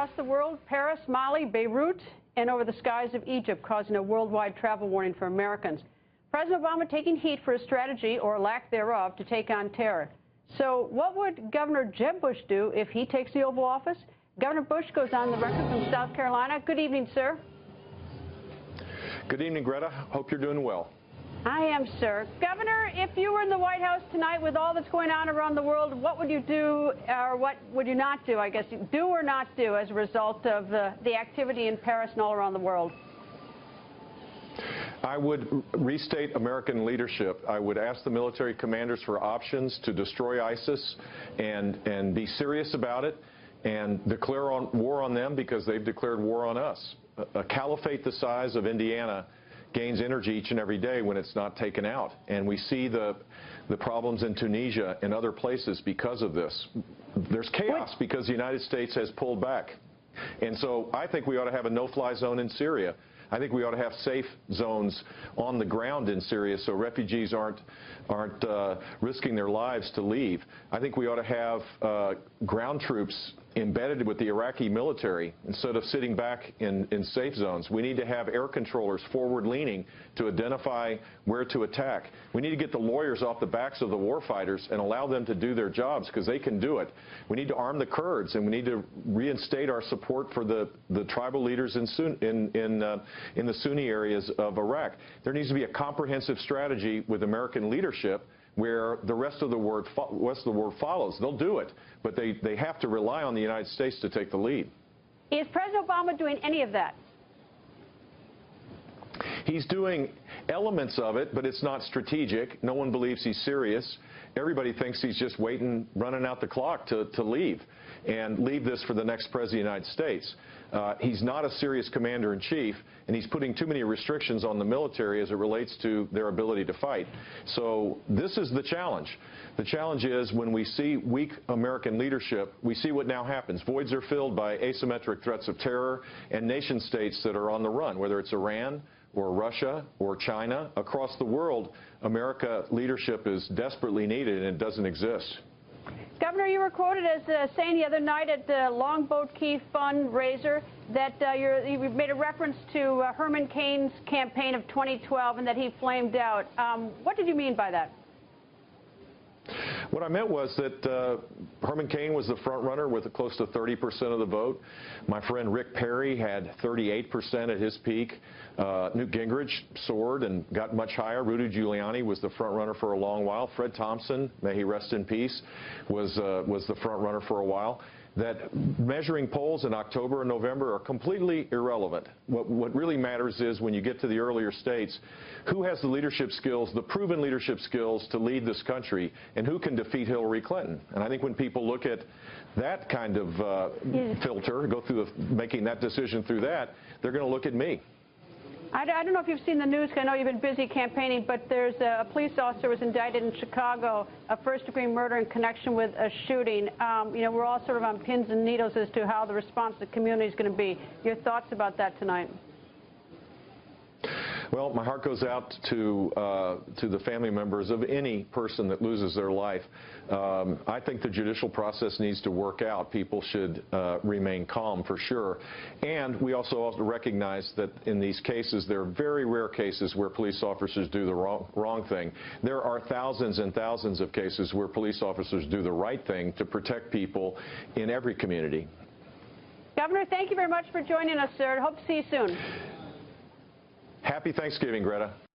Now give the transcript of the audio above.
across the world, Paris, Mali, Beirut, and over the skies of Egypt, causing a worldwide travel warning for Americans. President Obama taking heat for his strategy, or lack thereof, to take on terror. So what would Governor Jeb Bush do if he takes the Oval Office? Governor Bush goes on the record from South Carolina. Good evening, sir. Good evening, Greta. Hope you're doing well. I am, sir. Governor, if you were in the White House tonight with all that's going on around the world, what would you do, or what would you not do, I guess, do or not do as a result of the activity in Paris and all around the world? I would restate American leadership. I would ask the military commanders for options to destroy ISIS and be serious about it and declare war on them because they've declared war on us. A caliphate the size of Indiana gains energy each and every day when it's not taken out. And we see the problems in Tunisia and other places because of this. There's chaos because the United States has pulled back. And so I think we ought to have a no-fly zone in Syria. I think we ought to have safe zones on the ground in Syria so refugees aren't risking their lives to leave. I think we ought to have ground troops embedded with the Iraqi military instead of sitting back in safe zones. We need to have air controllers forward-leaning to identify where to attack. We need to get the lawyers off the backs of the warfighters and allow them to do their jobs because they can do it. We need to arm the Kurds, and we need to reinstate our support for the tribal leaders in the Sunni areas of Iraq. There needs to be a comprehensive strategy with American leadership where the rest of the world follows. They'll do it, but they have to rely on the United States to take the lead. Is President Obama doing any of that? He's doing elements of it, but it's not strategic. No one believes he's serious. Everybody thinks he's just waiting, running out the clock to leave and leave this for the next president of the United States. He's not a serious commander-in-chief, and he's putting too many restrictions on the military as it relates to their ability to fight. So this is the challenge. The challenge is when we see weak American leadership, we see what now happens. Voids are filled by asymmetric threats of terror and nation-states that are on the run, whether it's Iran or Russia or China. Across the world, America leadership is desperately needed, and it doesn't exist. Governor, you were quoted as saying the other night at the Longboat Key fundraiser that you made a reference to Herman Cain's campaign of 2012 and that he flamed out. What did you mean by that? What I meant was that Herman Cain was the front runner with close to 30% of the vote. My friend Rick Perry had 38% at his peak. Newt Gingrich soared and got much higher. Rudy Giuliani was the front runner for a long while. Fred Thompson, may he rest in peace, was the front runner for a while. That measuring polls in October and November are completely irrelevant. What really matters is when you get to the earlier states, who has the leadership skills, the proven leadership skills to lead this country, and who can defeat Hillary Clinton. And I think when people look at that kind of filter, go through making that decision through that, they're going to look at me. I don't know if you've seen the news, I know you've been busy campaigning, but there's a police officer was indicted in Chicago, a first-degree murder in connection with a shooting. You know, we're all sort of on pins and needles as to how the response of the community is going to be. Your thoughts about that tonight? Well, my heart goes out to the family members of any person that loses their life. I think the judicial process needs to work out. People should remain calm for sure. And we also have to recognize that in these cases, there are very rare cases where police officers do the wrong thing. There are thousands and thousands of cases where police officers do the right thing to protect people in every community. Governor, thank you very much for joining us, sir. Hope to see you soon. Happy Thanksgiving, Greta.